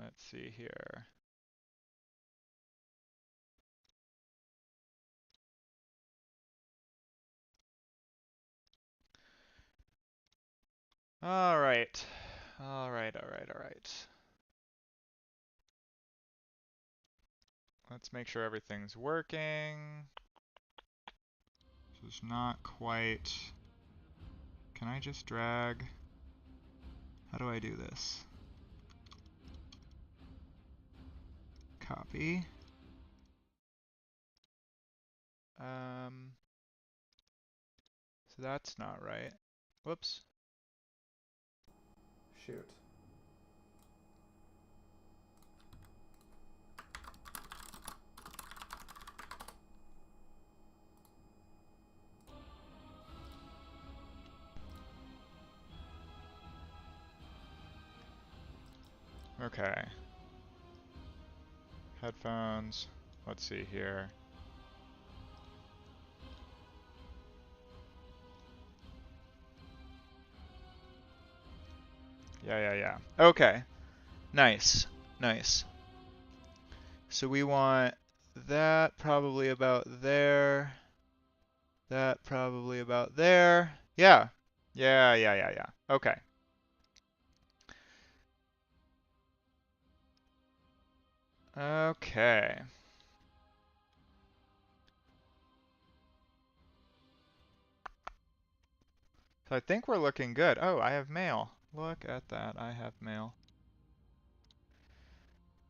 Let's see here. All right. All right, all right, all right. Let's make sure everything's working. This is not quite... Can I just drag? How do I do this? Copy. So that's not right. Whoops. Shoot. Okay. Headphones. Let's see here. Yeah. Okay. Nice. Nice. So we want that probably about there. That probably about there. Yeah. Yeah. Okay. Okay. So I think we're looking good. Oh, I have mail. Look at that. I have mail.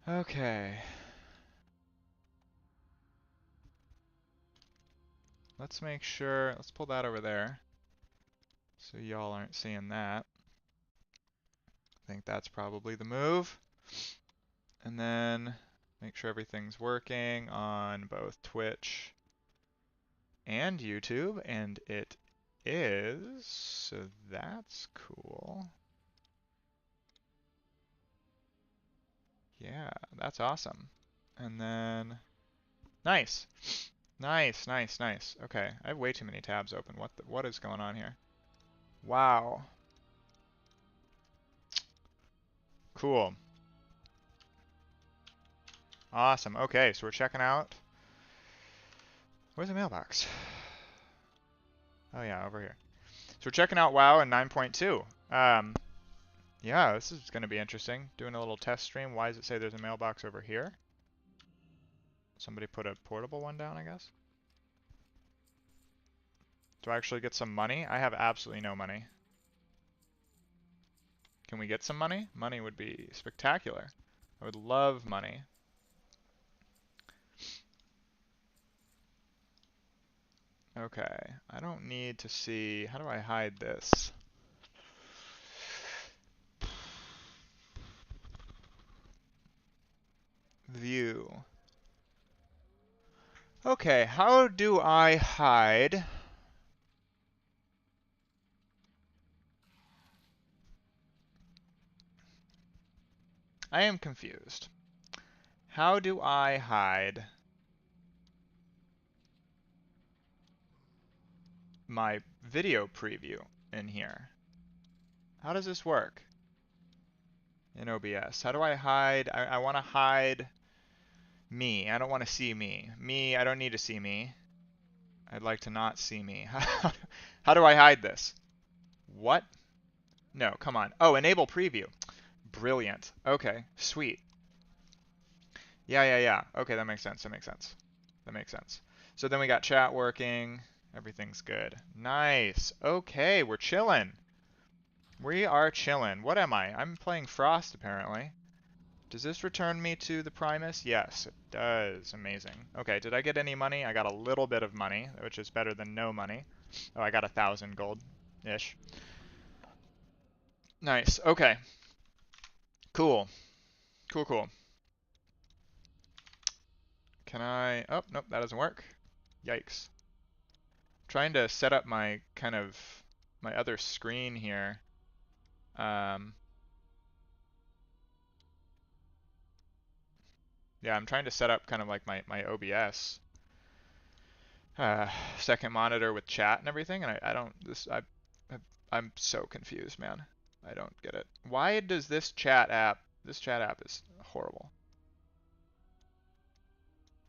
Okay. Let's make sure. Let's pull that over there. So y'all aren't seeing that. I think that's probably the move. And then make sure everything's working on both Twitch and YouTube. And it is. So that's cool. Yeah, that's awesome. And then, nice. Nice. Okay, I have way too many tabs open. What is going on here? Wow. Cool. Awesome. Okay, so we're checking out. Where's the mailbox? Oh yeah, over here. So we're checking out WoW in 9.2. Yeah, this is going to be interesting. Doing a little test stream. Why does it say there's a mailbox over here? Somebody put a portable one down, I guess. Do I actually get some money? I have absolutely no money. Can we get some money? Money would be spectacular. I would love money. Okay, I don't need to see. How do I hide this? View. Okay, how do I hide? I am confused. How do I hide my video preview in here? How does this work in OBS? How do I hide? I want to hide me. I don't want to see me. Me, I don't need to see me. I'd like to not see me. How do I hide this? What? No, come on. Oh, enable preview. Brilliant. Okay, sweet. Yeah. Okay, that makes sense. That makes sense. So then we got chat working. Everything's good. Nice. Okay, we're chilling. We are chilling. What am I? I'm playing Frost, apparently. Does this return me to the Primus? Yes, it does. Amazing. Okay, did I get any money? I got a little bit of money, which is better than no money. Oh, I got 1,000 gold-ish. Nice. Okay. Cool. Cool. Can I... Oh, nope, that doesn't work. Yikes. Trying to set up my my other screen here. Yeah, I'm trying to set up kind of like my OBS second monitor with chat and everything, and I'm so confused, man. I don't get it. Why does this chat app This chat app is horrible.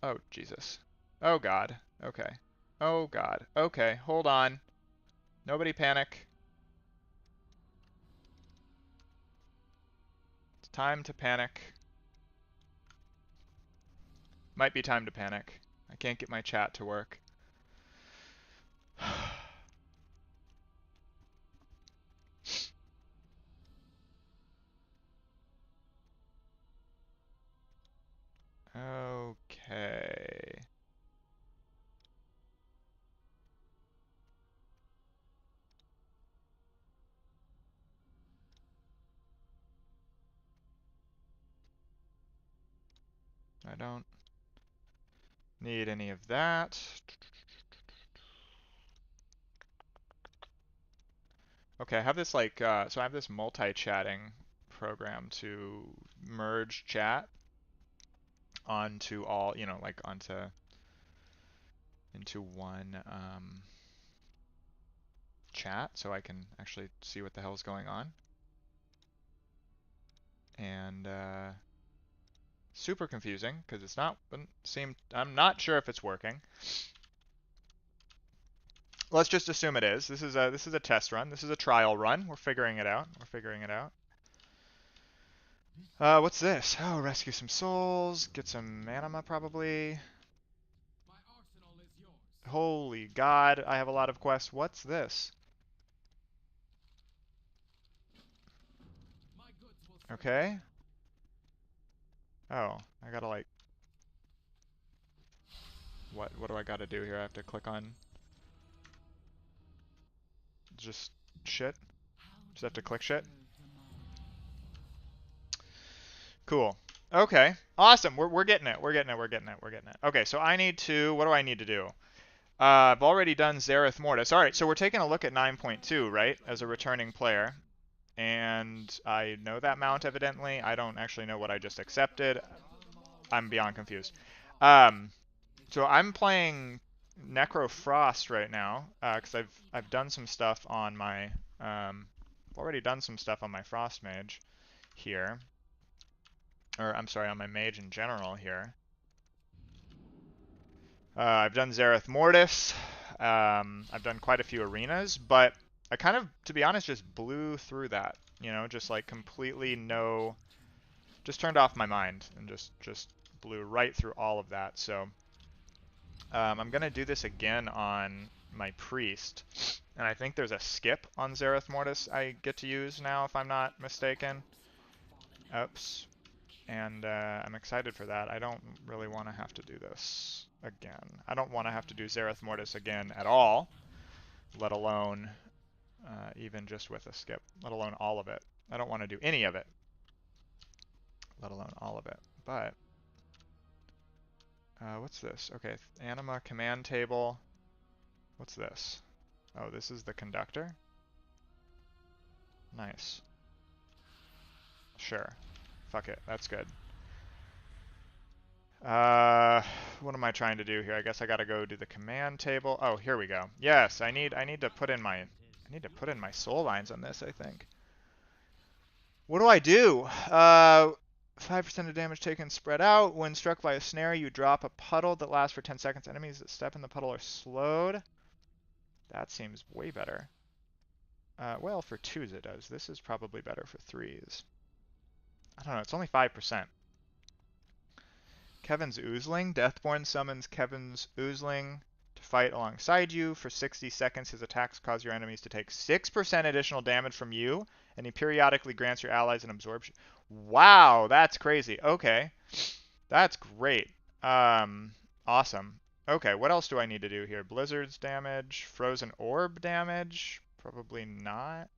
Oh, Jesus. Oh, God. Okay. Oh, God. Okay, hold on. Nobody panic. It's time to panic. Might be time to panic. I can't get my chat to work. Okay. I don't need any of that. Okay, I have this like, so I have this multi-chatting program to merge chat onto all, like onto into one chat, so I can actually see what the hell's going on. And super confusing because it's not I'm not sure if it's working. Let's just assume it is. This is a test run. This is a trial run. We're figuring it out. We're figuring it out. What's this? Oh, rescue some souls, get some anima probably. Holy God, I have a lot of quests. What's this? Okay. Oh, I gotta like, what do I gotta do here? I have to click on just shit? Just have to click shit? Cool. Okay. Awesome. We're getting it. We're getting it. We're getting it. We're getting it. Okay, so I need to, what do I need to do? I've already done Zareth Mortis. All right, so we're taking a look at 9.2, right, as a returning player. And I know that mount, evidently. I don't actually know what I just accepted. I'm beyond confused. So I'm playing Necrofrost right now, because I've done some stuff on my, already done some stuff on my Frost Mage here. Or, I'm sorry, on my Mage in general here. I've done Zareth Mortis. I've done quite a few arenas, but I kind of, to be honest, just blew through that. Just like completely just turned off my mind and just blew right through all of that. So I'm gonna do this again on my priest, and I think there's a skip on Zareth Mortis I get to use now, if I'm not mistaken. Oops. And I'm excited for that. I don't really want to have to do this again. I don't want to have to do Zareth Mortis again at all, let alone even just with a skip, let alone all of it. I don't want to do any of it, let alone all of it. But, what's this? Okay, anima command table. What's this? Oh, this is the conductor? Nice. Sure. Fuck it, that's good. What am I trying to do here? I guess I gotta go to the command table. Oh, here we go. Yes, I need to put in my soul lines on this, I think. What do I do? 5% of damage taken spread out. When struck by a snare, you drop a puddle that lasts for 10 seconds. Enemies that step in the puddle are slowed. That seems way better. Well, for 2s it does. This is probably better for 3s. I don't know, it's only 5%. Kevin's Oozling. Deathborn summons Kevin's Oozling to fight alongside you. For 60 seconds, his attacks cause your enemies to take 6% additional damage from you, and he periodically grants your allies an absorption. Wow, that's crazy. Okay. That's great. Awesome. Okay, what else do I need to do here? Blizzard's damage, Frozen Orb damage? Probably not.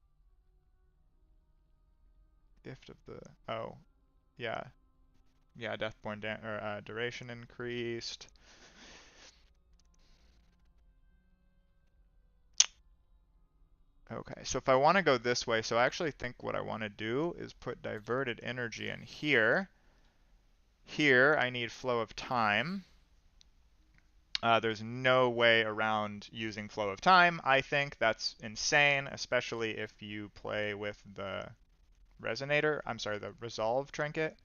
Gift of the... Oh, yeah. Yeah, Deathborn duration increased. Okay, so if I want to go this way, so I actually think what I want to do is put diverted energy in here. Here, I need flow of time. There's no way around using flow of time. I think that's insane, especially if you play with the the resolve trinket,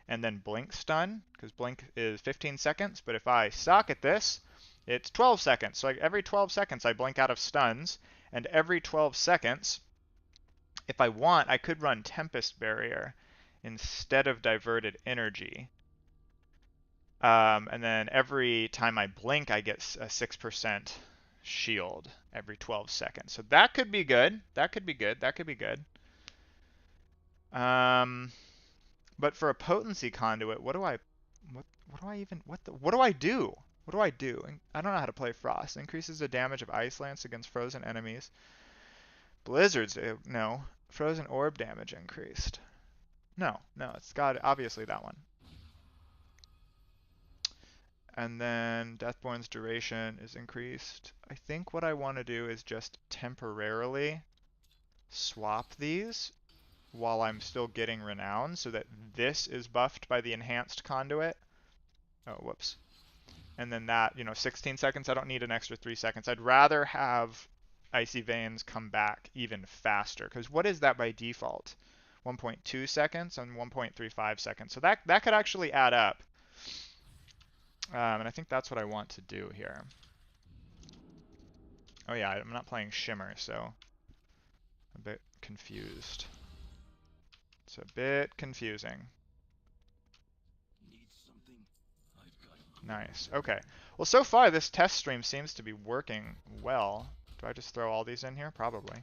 and then blink stun, because blink is 15 seconds, but if I suck at this, it's 12 seconds. So every 12 seconds I blink out of stuns, and every 12 seconds, if I want, I could run Tempest Barrier instead of Diverted Energy. And then every time I blink, I get a 6% shield every 12 seconds. So that could be good. That could be good. That could be good. But for a potency conduit, what do I do? What do I do? I don't know how to play Frost. Increases the damage of Ice Lance against frozen enemies. Blizzards, no. Frozen orb damage increased. No, it's got obviously that one. And then Deathborn's duration is increased. I think what I want to do is just temporarily swap these while I'm still getting renown so that this is buffed by the enhanced conduit. Oh, whoops. And then that, 16 seconds, I don't need an extra 3 seconds. I'd rather have Icy Veins come back even faster, because what is that by default? 1.2 seconds and 1.35 seconds. So that could actually add up. And I think that's what I want to do here. Oh yeah, I'm not playing Shimmer, so a bit confused. It's a bit confusing. Nice. Okay. Well, so far this test stream seems to be working well. Do I just throw all these in here? Probably.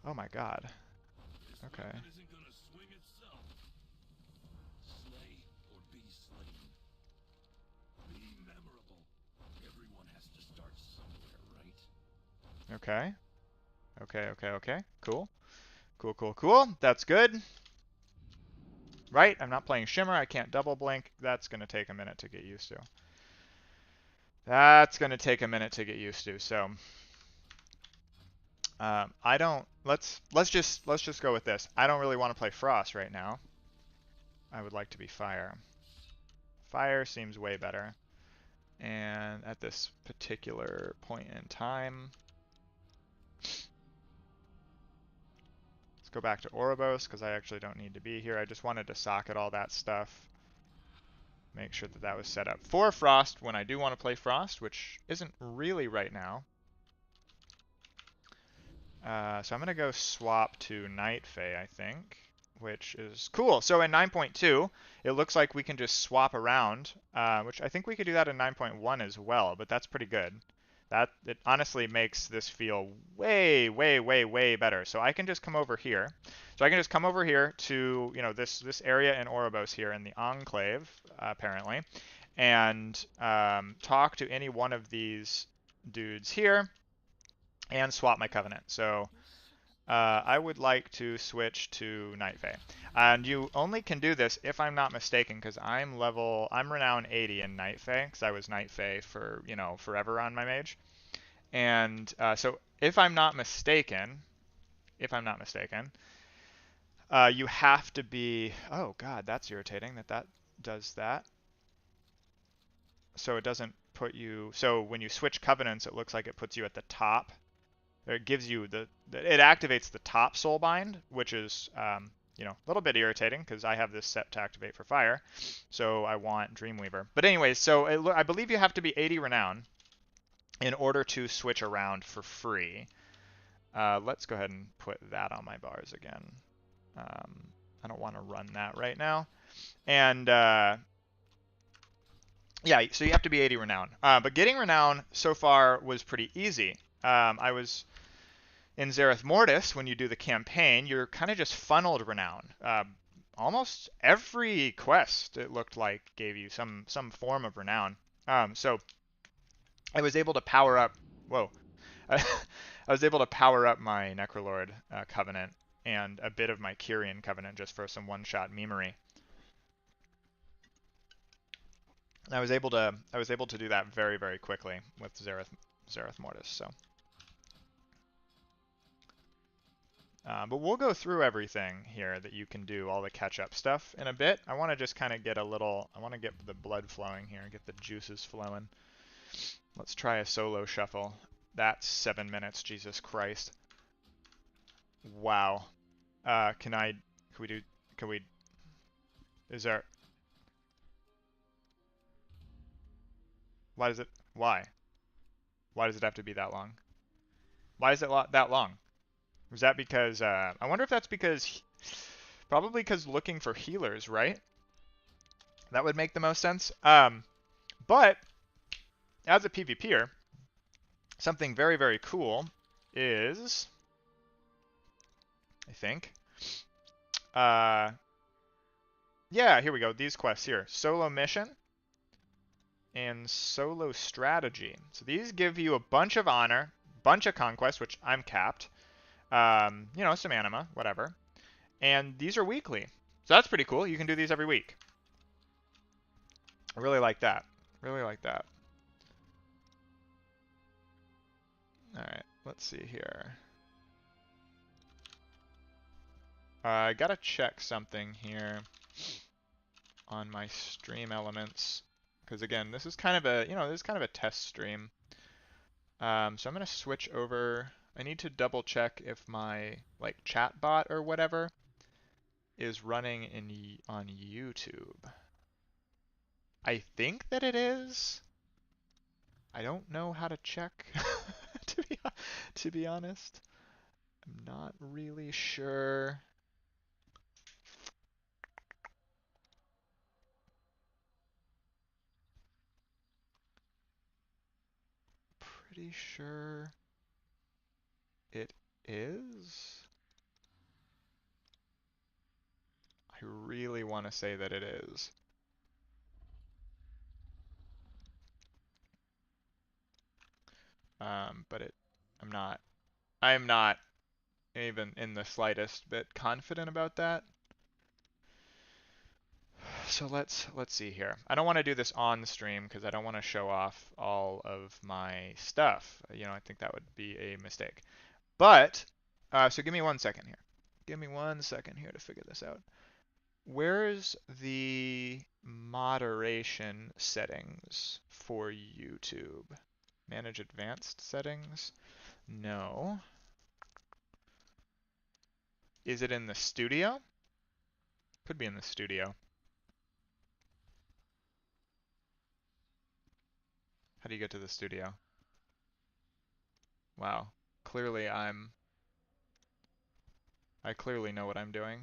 Oh my god. Okay. Okay. Okay. Cool. Cool. That's good. Right? I'm not playing Shimmer. I can't double blink. That's going to take a minute to get used to. So I don't. Let's just go with this. I don't really want to play Frost right now. I would like to be Fire. Fire seems way better. And at this particular point in time, let's go back to Ouroboros because I actually don't need to be here. I just wanted to socket all that stuff. Make sure that that was set up for Frost when I do want to play Frost, which isn't really right now. So I'm going to go swap to Night Fae, I think, which is cool. So in 9.2, it looks like we can just swap around, which I think we could do that in 9.1 as well, but that's pretty good. It honestly makes this feel way better. So I can just come over here. So I can just come over here to, this area in Ouroboros here in the Enclave, apparently, and talk to any one of these dudes here and swap my Covenant. So I would like to switch to Night Fae. And you only can do this, if I'm not mistaken, because I'm renown 80 in Night Fae, because I was Night Fae for, forever on my mage. And so if I'm not mistaken, you have to be, oh god, that's irritating that does that. So it doesn't put you, so when you switch Covenants, it looks like it puts you at the top. It gives you it activates the top soulbind, which is a little bit irritating because I have this set to activate for fire, so I want Dreamweaver. But anyways, so I believe you have to be 80 renown in order to switch around for free. Let's go ahead and put that on my bars again. I don't want to run that right now. And yeah, so you have to be 80 renown. But getting renown so far was pretty easy. I was in Zereth Mortis, when you do the campaign, you're kind of just funneled renown. Almost every quest, it looked like, gave you some form of renown. So I was able to power up. Whoa. I was able to power up my Necrolord Covenant and a bit of my Kyrian Covenant just for some one-shot memery. I was able to do that very quickly with Zereth Mortis. So. But we'll go through everything here that you can do, all the catch-up stuff, in a bit. I want to just kind of get I want to get the blood flowing here, get the juices flowing. Let's try a solo shuffle. That's 7 minutes, Jesus Christ. Wow. Can we do, can we, is there, why does it, why? Why does it have to be that long? Why is it that long? Was that because, I wonder if that's because, probably because looking for healers, right? That would make the most sense. But, as a PvPer, something very, very cool is, I think, yeah, here we go. These quests here. Solo mission and solo strategy. So these give you a bunch of honor, bunch of conquest, which I'm capped. You know, some anima, whatever. And these are weekly. So that's pretty cool. You can do these every week. I really like that. Really like that. Alright, let's see here. I gotta check something here on my stream elements. Because again, this is kind of a, this is kind of a test stream. So I'm gonna switch over. I need to double check if my like chat bot or whatever is running on YouTube. I think that it is. I don't know how to check to be honest. I'm not really sure. Pretty sure it is. I really want to say that it is. But I'm not even in the slightest bit confident about that. So let's see here. I don't want to do this on the stream because I don't want to show off all of my stuff. I think that would be a mistake. But, so give me 1 second here. Give me 1 second here to figure this out. Where's the moderation settings for YouTube? Manage advanced settings? No. Is it in the studio? Could be in the studio. How do you get to the studio? Wow. Clearly I clearly know what I'm doing.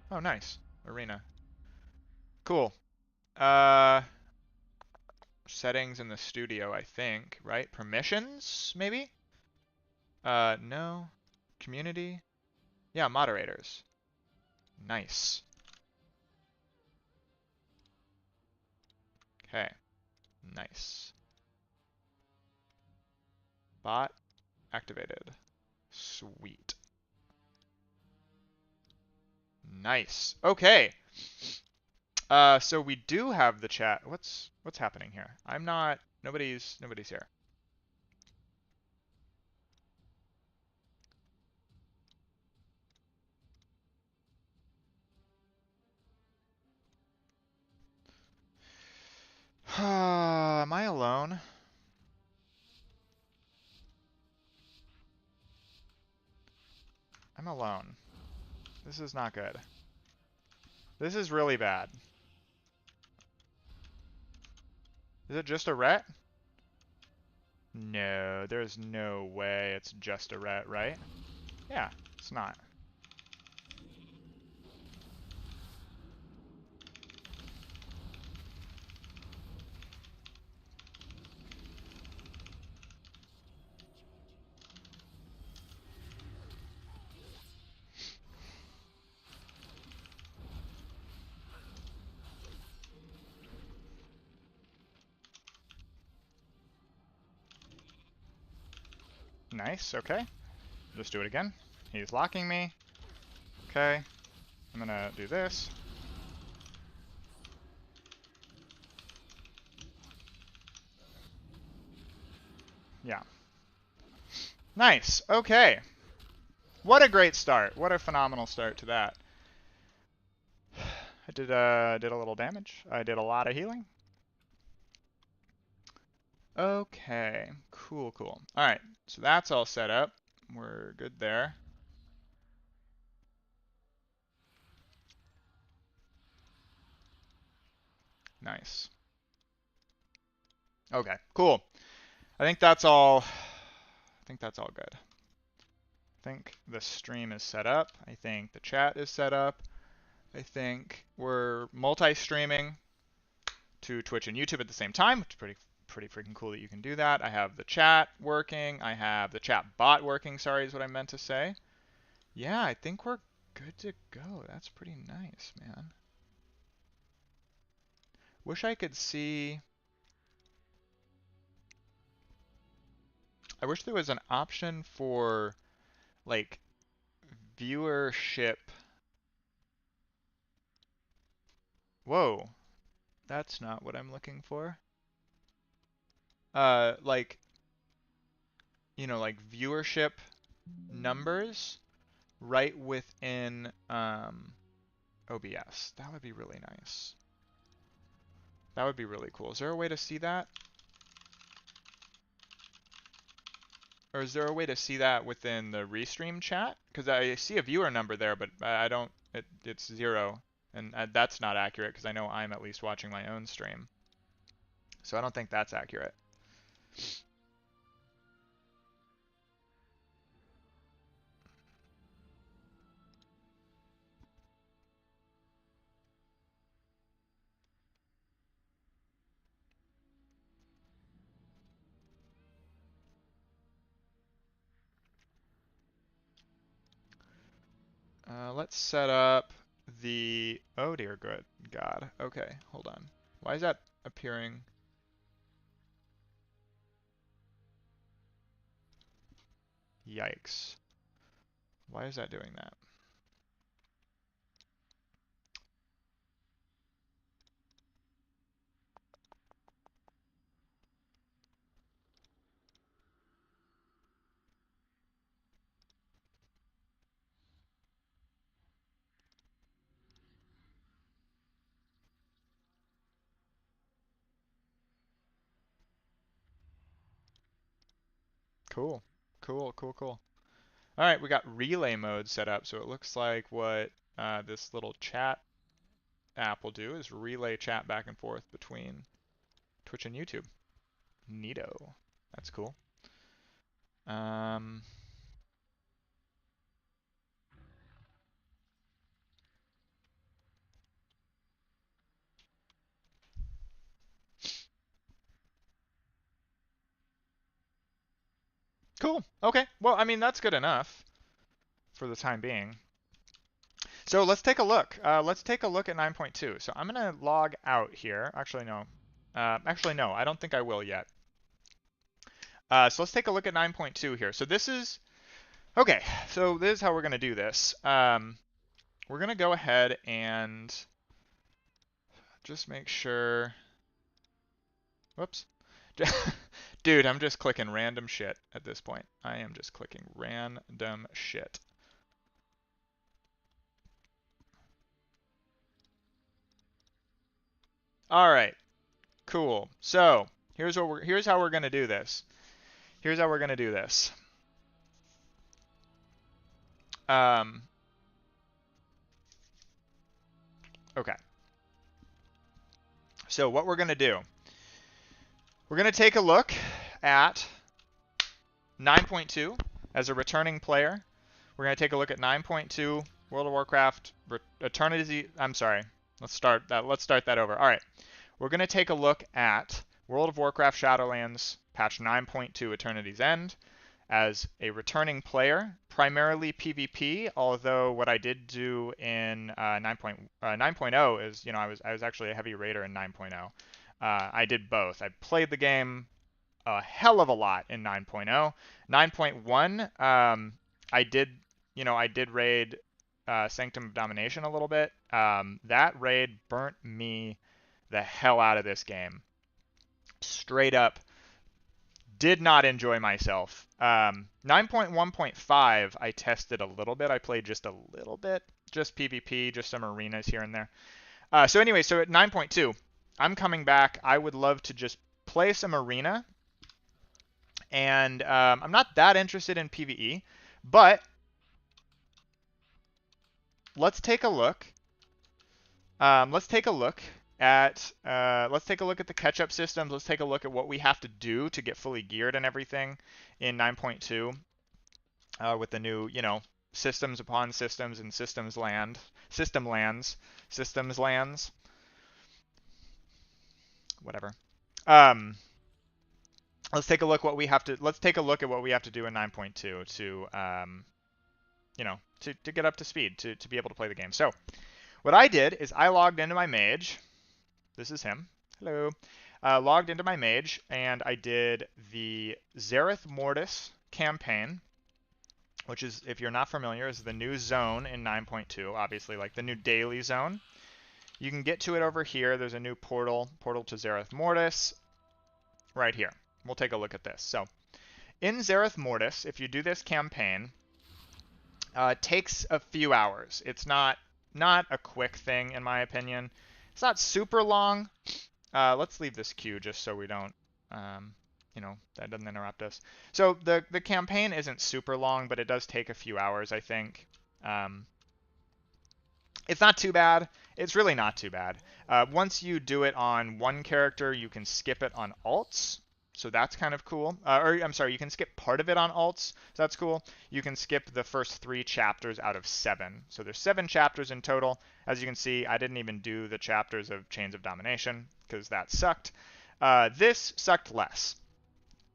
Oh, nice. Arena. Cool. Settings in the studio, I think, right? Permissions, maybe? No. Community? Yeah, moderators. Nice. Okay. Nice. Bot activated. Sweet. Nice. Okay. So we do have the chat. What's happening here? Nobody's here. Am I alone? I'm alone. This is not good. This is really bad. Is it just a ret? No, there's no way it's just a ret, right? Yeah, it's not. Nice, okay. Just do it again. He's locking me. Okay. I'm gonna do this. Yeah. Nice, okay. What a great start. What a phenomenal start to that. I did a little damage. I did a lot of healing. Okay, cool, cool. All right, so that's all set up. We're good there. Nice. Okay, cool. I think that's all. I think that's all good. I think the stream is set up. I think the chat is set up. I think we're multi-streaming to Twitch and YouTube at the same time, which is pretty freaking cool that you can do that. I have the chat working. I have the chat bot working, sorry, is what I meant to say. Yeah, I think we're good to go. That's pretty nice, man. Wish I could see... I wish there was an option for, like, viewership. Whoa, that's not what I'm looking for. Like, like viewership numbers right within OBS. That would be really nice. That would be really cool. Is there a way to see that? Or is there a way to see that within the restream chat? Because I see a viewer number there, but I don't, it's 0. And that's not accurate because I know I'm at least watching my own stream. So I don't think that's accurate. Let's set up the, oh dear good God. Okay, hold on. Why is that appearing? Yikes. Why is that doing that? Cool. Cool, cool, cool. All right, we got relay mode set up, so it looks like what this little chat app will do is relay chat back and forth between Twitch and YouTube. Neato. That's cool. Um, cool. Okay. Well, I mean, that's good enough for the time being. So let's take a look. Let's take a look at 9.2. So I'm going to log out here. Actually, no. No, I don't think I will yet. So let's take a look at 9.2 here. So this is, okay, so this is how we're going to do this. We're going to go ahead and just make sure, whoops. Dude, I'm just clicking random shit at this point. I am just clicking random shit. All right, cool. So here's how we're gonna do this. Here's how we're gonna do this. Okay. So what we're gonna do, we're gonna take a look at 9.2 as a returning player. We're gonna take a look at 9.2 World of Warcraft Eternity. I'm sorry. Let's start that over. All right. We're going to take a look at World of Warcraft Shadowlands patch 9.2 Eternity's End as a returning player, primarily PvP, although what I did do in 9.0 is, I was actually a heavy raider in 9.0. I did both. I played the game a hell of a lot in 9.0. 9.1, I did raid Sanctum of Domination a little bit. That raid burnt me the hell out of this game. Straight up, did not enjoy myself. 9.1.5, I tested a little bit. I played just a little bit, just PvP, just some arenas here and there. So at 9.2, I'm coming back. I would love to just play some arena And I'm not that interested in PvE, but let's take a look. Let's take a look at the catch-up systems. Let's take a look at what we have to do to get fully geared and everything in 9.2 with the new, systems upon systems and systems lands, whatever. Um, let's take a look at what we have to do in 9.2 to to get up to speed to be able to play the game. So what I did is I logged into my mage. This is him. Hello. Logged into my mage, and I did the Zareth Mortis campaign, which is, if you're not familiar, is the new zone in 9.2, obviously, like the new daily zone. You can get to it over here. There's a new portal to Zareth Mortis, right here. We'll take a look at this. So, in Zareth Mortis, if you do this campaign, it takes a few hours. It's not a quick thing, in my opinion. It's not super long. Let's leave this queue just so we don't, that doesn't interrupt us. So the campaign isn't super long, but it does take a few hours, I think. It's not too bad. It's really not too bad. Once you do it on one character, you can skip it on alts. So that's kind of cool. I'm sorry, you can skip part of it on alts. So that's cool. You can skip the first 3 chapters out of 7. So there's 7 chapters in total. As you can see, I didn't even do the chapters of Chains of Domination because that sucked. This sucked less.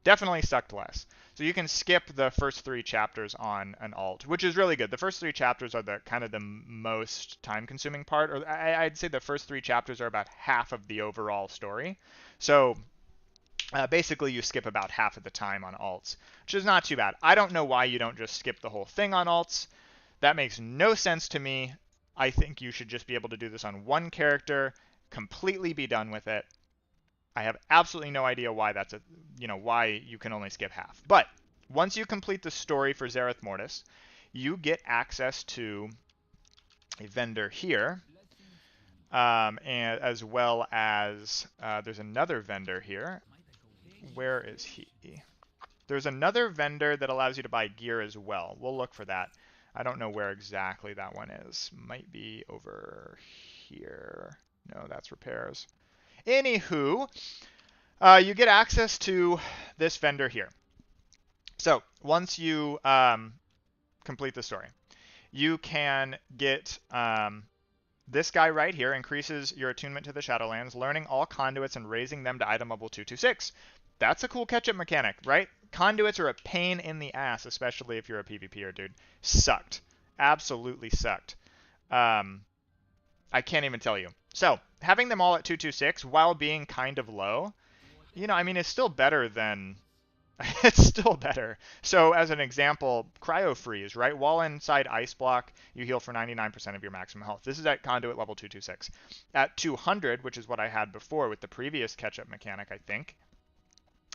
Definitely sucked less. So you can skip the first 3 chapters on an alt, which is really good. The first 3 chapters are the kind of the most time-consuming part. Or I'd say the first 3 chapters are about half of the overall story. So basically, you skip about half of the time on alts, which is not too bad. I don't know why you don't just skip the whole thing on alts. That makes no sense to me. I think you should just be able to do this on one character, completely be done with it. I have absolutely no idea why why you can only skip half. But once you complete the story for Zareth Mortis, you get access to a vendor here. And as well as there's another vendor here. Where is he? There's another vendor that allows you to buy gear as well. We'll look for that. I don't know where exactly that one is. Might be over here. No, that's repairs. Anywho, you get access to this vendor here. So once you complete the story, you can get this guy right here, increases your attunement to the Shadowlands, learning all conduits and raising them to item level 226. That's a cool catch-up mechanic, right? Conduits are a pain in the ass, especially if you're a PvPer, dude. Sucked. Absolutely sucked. I can't even tell you. So, having them all at 226 while being kind of low, it's still better than... it's still better. So, as an example, Cryo Freeze, right? While inside Ice Block, you heal for 99% of your maximum health. This is at Conduit level 226. At 200, which is what I had before with the previous catch-up mechanic, I think,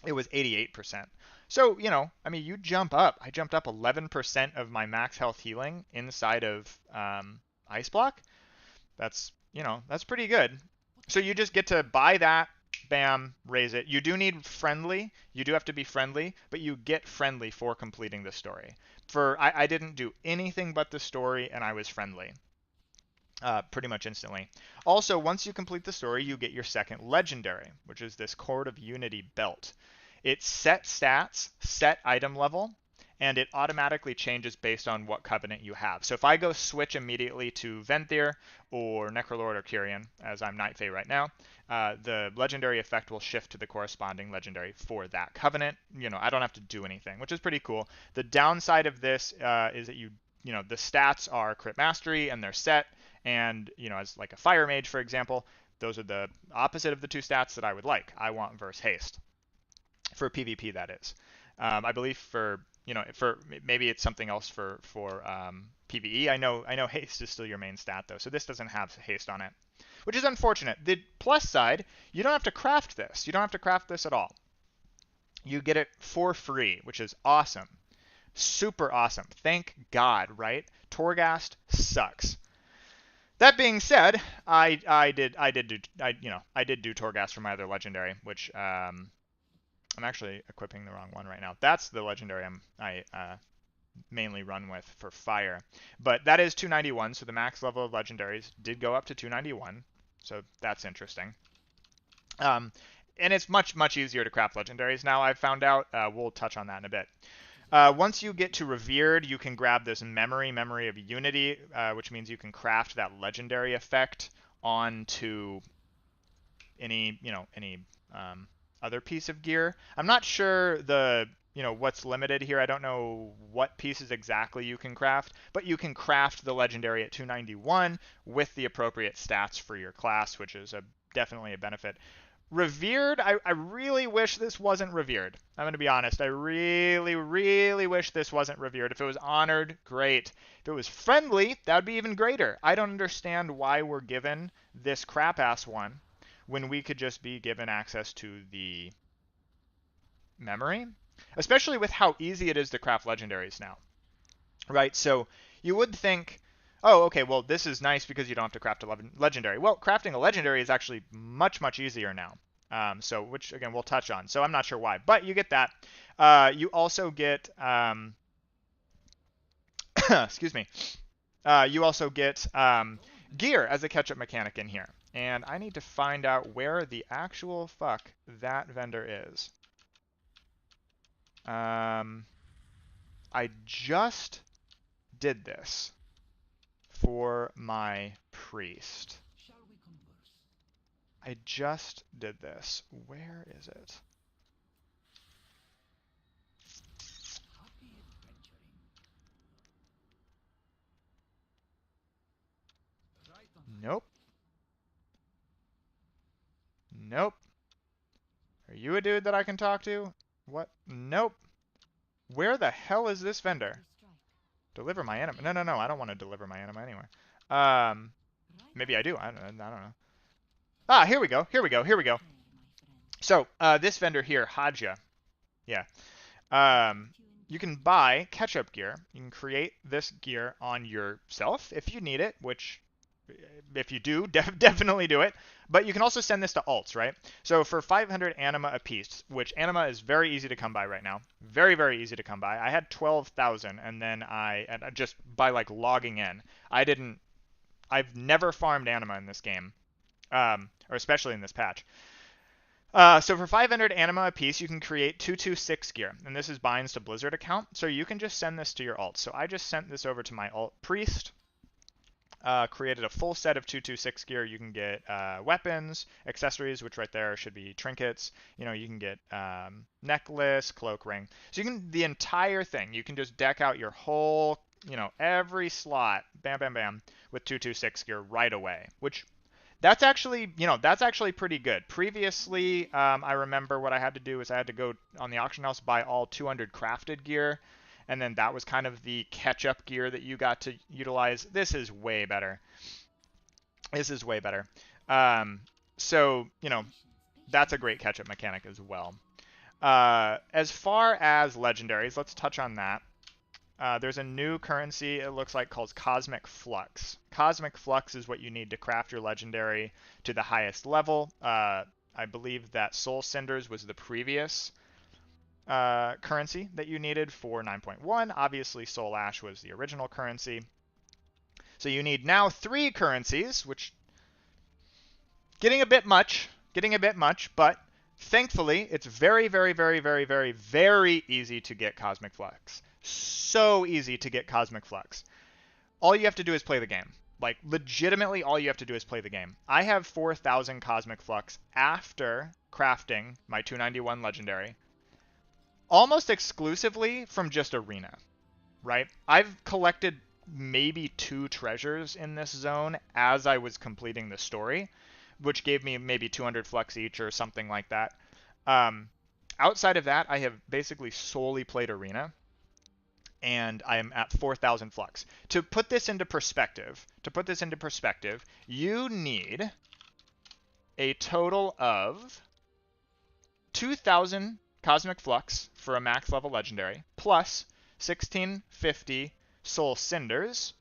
it was 88%. So, you jump up. I jumped up 11% of my max health healing inside of Ice Block. That's pretty good. So you just get to buy that, bam, raise it. You do need friendly. You do have to be friendly, but you get friendly for completing the story. I didn't do anything but the story, and I was friendly. Pretty much instantly. Also, once you complete the story, you get your second legendary, which is this Cord of Unity belt. It's set stats, set item level, and it automatically changes based on what covenant you have. So if I go switch immediately to Venthyr or Necrolord or Kyrian, as I'm Night Fae right now, the legendary effect will shift to the corresponding legendary for that covenant. I don't have to do anything, which is pretty cool. The downside of this is that the stats are crit mastery and they're set. And, as like a fire mage, for example, those are the opposite of the 2 stats that I would like. I want verse haste. For PvP, that is. I believe for maybe it's something else for PvE. I know haste is still your main stat, though, so this doesn't have haste on it, which is unfortunate. The plus side, you don't have to craft this. You don't have to craft this at all. You get it for free, which is awesome. Super awesome. Thank God, right? Torghast sucks. That being said, I did do Torghast for my other legendary, which I'm actually equipping the wrong one right now. That's the legendary I mainly run with for fire. But that is 291, so the max level of legendaries did go up to 291. So that's interesting. And it's much, much easier to craft legendaries now, I've found out. We'll touch on that in a bit. Once you get to Revered, you can grab this Memory of Unity, which means you can craft that legendary effect onto any other piece of gear. I'm not sure what's limited here. I don't know what pieces exactly you can craft, but you can craft the legendary at 291 with the appropriate stats for your class, which is definitely a benefit. Revered, I really wish this wasn't revered. I'm going to be honest. I really, really wish this wasn't revered. If it was honored, great. If it was friendly, that would be even greater. I don't understand why we're given this crap-ass one when we could just be given access to the memory, especially with how easy it is to craft legendaries now, right? So you would think, oh, okay, well, this is nice because you don't have to craft a legendary. Well, crafting a legendary is actually much, much easier now. Which, again, we'll touch on. So I'm not sure why, but you get that. You also get, excuse me, you also get gear as a catch-up mechanic in here. And I need to find out where the actual fuck that vendor is. I just did this for my priest. I just did this. Where is it? Nope. Nope. Are you a dude that I can talk to? What? Nope. Where the hell is this vendor? Deliver my anima. No. I don't want to deliver my anima anywhere. Maybe I do. I don't know. Ah, here we go. So, this vendor here, Haja. Yeah. You can buy catch-up gear. You can create this gear on yourself if you need it, which, if you do, definitely do it. But you can also send this to alts, right? So for 500 anima apiece, which anima is very easy to come by right now. Very, very easy to come by. I had 12,000, and then just by like logging in. I've never farmed anima in this game, or especially in this patch. So for 500 anima apiece, you can create 226 gear, and this is binds to Blizzard account. So you can just send this to your alt. So I just sent this over to my alt priest. Created a full set of 226 gear. You can get weapons, accessories, which right there should be trinkets. You can get necklace, cloak, ring. So you can, the entire thing, you can just deck out your whole, every slot, bam, bam, bam, with 226 gear right away, which that's actually pretty good. Previously, I remember what I had to do is I had to go on the auction house, buy all 200 crafted gear, and then that was kind of the catch-up gear that you got to utilize. This is way better. So, that's a great catch-up mechanic as well. As far as legendaries, let's touch on that. There's a new currency, it looks like, called Cosmic Flux. Cosmic Flux is what you need to craft your legendary to the highest level. I believe that Soul Cinders was the previous currency that you needed for 9.1. Obviously, Soul Ash was the original currency. So you need now 3 currencies, which getting a bit much, but thankfully, it's very, very, very, very, very, very easy to get Cosmic Flux. So easy to get Cosmic Flux. All you have to do is play the game. Like, legitimately, all you have to do is play the game. I have 4,000 Cosmic Flux after crafting my 291 legendary, almost exclusively from just Arena, right? I've collected maybe 2 treasures in this zone as I was completing the story, which gave me maybe 200 flux each or something like that. Outside of that, I have basically solely played Arena, and I am at 4,000 flux. To put this into perspective, you need a total of 2,000 Cosmic Flux for a max level legendary, plus 1,650 Soul Cinders,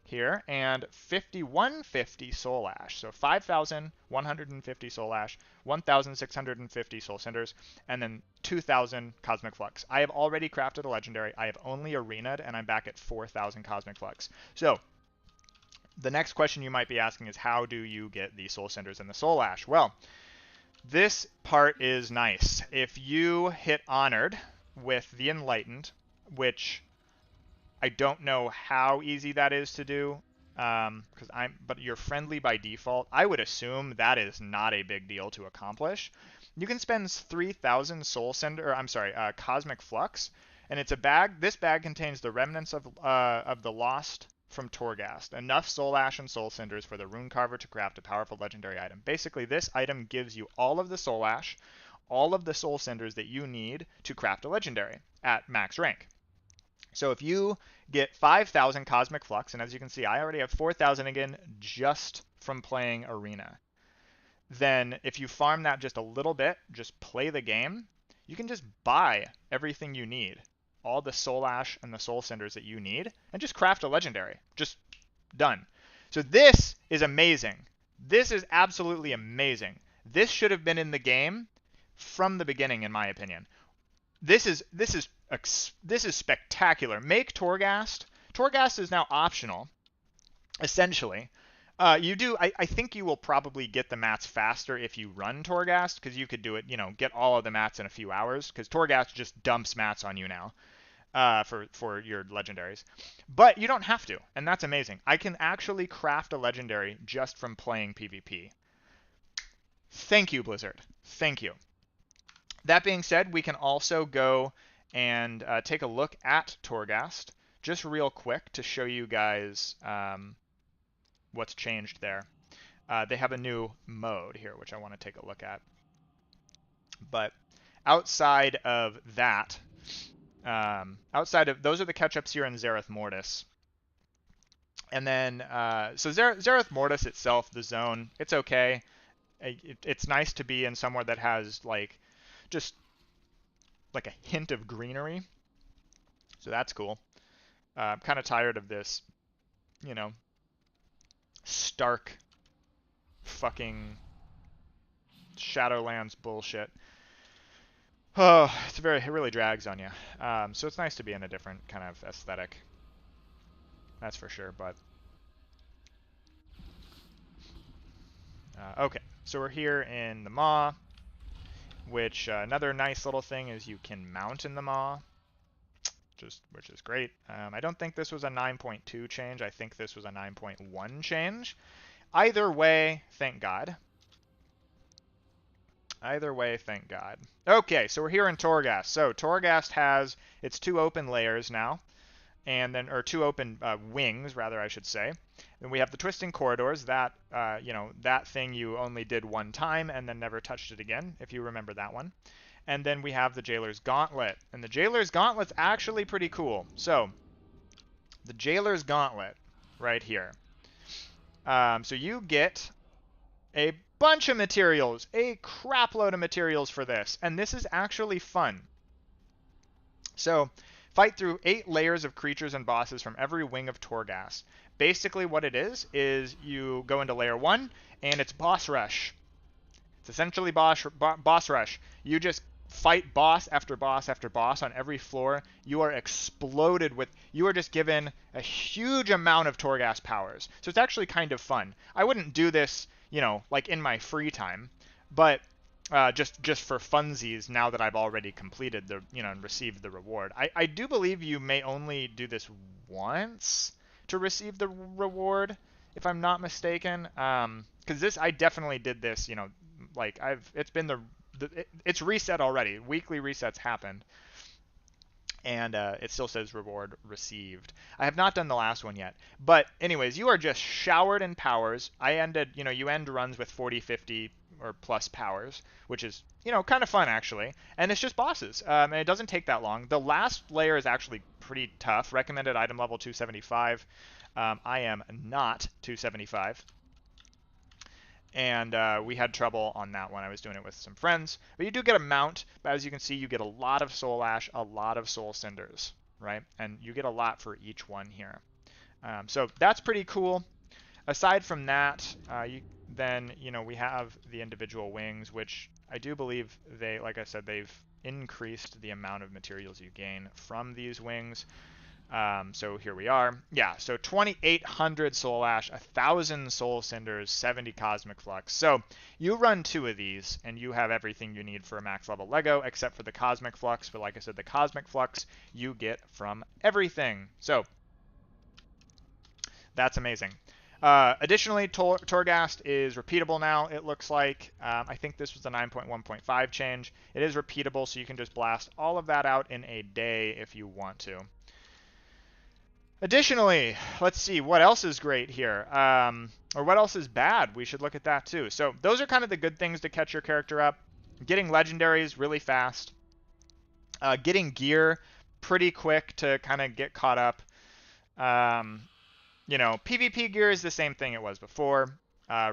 here and 5150 soul ash. So 5,150 soul ash, 1,650 soul cinders, and then 2,000 cosmic flux. I have already crafted a legendary. I have only arena'd, and I'm back at 4,000 cosmic flux. So the next question you might be asking is, how do you get the soul cinders and the soul ash? Well, this part is nice. If you hit honored with the enlightened, which I don't know how easy that is to do, but you're friendly by default. I would assume that is not a big deal to accomplish. You can spend 3,000 soul cinder, or I'm sorry, cosmic flux, and it's a bag. This bag contains the remnants of the lost from Torghast, enough soul ash and soul cinders for the rune carver to craft a powerful legendary item. Basically, this item gives you all of the soul ash, all of the soul cinders that you need to craft a legendary at max rank. So if you get 5,000 cosmic flux, and as you can see, I already have 4,000 again just from playing arena, then if you farm that just a little bit, just play the game, you can just buy everything you need, all the soul ash and the soul cinders that you need, and just craft a legendary. Just done. So this is amazing. This is absolutely amazing. This should have been in the game from the beginning, in my opinion. This is spectacular. Make Torghast. Torghast is now optional, essentially. I think you will probably get the mats faster if you run Torghast, because you could do it, get all of the mats in a few hours, because Torghast just dumps mats on you now for your legendaries. But you don't have to, and that's amazing. I can actually craft a legendary just from playing PvP. Thank you, Blizzard. Thank you. That being said, we can also go and take a look at Torghast just real quick to show you guys what's changed there. They have a new mode here, which I want to take a look at. But outside of that, those are the catch-ups here in Zereth Mortis. And then, so Zereth Mortis itself, the zone, it's okay. It's nice to be in somewhere that has just like a hint of greenery. So that's cool. I'm kind of tired of this, stark fucking Shadowlands bullshit. Oh, it really drags on you. So it's nice to be in a different kind of aesthetic. That's for sure, but okay. So we're here in the Maw, which another nice little thing is you can mount in the Maw, which is great. I don't think this was a 9.2 change. I think this was a 9.1 change. Either way, thank God. Either way, thank God. Okay, so we're here in Torghast. So Torghast has its 2 open layers now, or 2 open wings, rather, I should say. Then we have the twisting corridors. That that thing you only did one time and then never touched it again, if you remember that one. And then we have the Jailer's Gauntlet, and the Jailer's Gauntlet's actually pretty cool. So the Jailer's Gauntlet right here. So you get a bunch of materials, a crap load of materials for this, and this is actually fun. So fight through 8 layers of creatures and bosses from every wing of Torghast. Basically what it is you go into layer 1, and it's boss rush. It's essentially boss rush. You just fight boss after boss after boss on every floor. You are exploded with, you are just given a huge amount of Torghast powers. So it's actually kind of fun. I wouldn't do this, like in my free time, but just for funsies, now that I've already completed and received the reward. I do believe you may only do this once to receive the reward, if I'm not mistaken. Because I definitely did this, it's reset already. Weekly resets happened. And it still says reward received. I have not done the last one yet. But anyways, you are just showered in powers. I ended, you end runs with 40, 50 or plus powers, which is, kind of fun actually. And it's just bosses. And it doesn't take that long. The last layer is actually pretty tough. Recommended item level 275. I am not 275. And we had trouble on that one. I was doing it with some friends. But you do get a mount, but as you can see, you get a lot of soul ash, a lot of soul cinders, right? And you get a lot for each one here. So that's pretty cool. Aside from that, then we have the individual wings, which I do believe they, like I said, they've increased the amount of materials you gain from these wings. So here we are. Yeah, so 2,800 Soul Ash, 1,000 Soul Cinders, 70 Cosmic Flux. So you run 2 of these, and you have everything you need for a max level Lego, except for the Cosmic Flux. But like I said, the Cosmic Flux you get from everything. So that's amazing. Additionally, Torghast is repeatable now, it looks like. I think this was the 9.1.5 change. It is repeatable, so you can just blast all of that out in a day if you want to. Additionally, let's see, what else is great here? Or what else is bad? We should look at that too. So those are kind of the good things to catch your character up. Getting legendaries really fast. Getting gear pretty quick to kind of get caught up. PvP gear is the same thing it was before.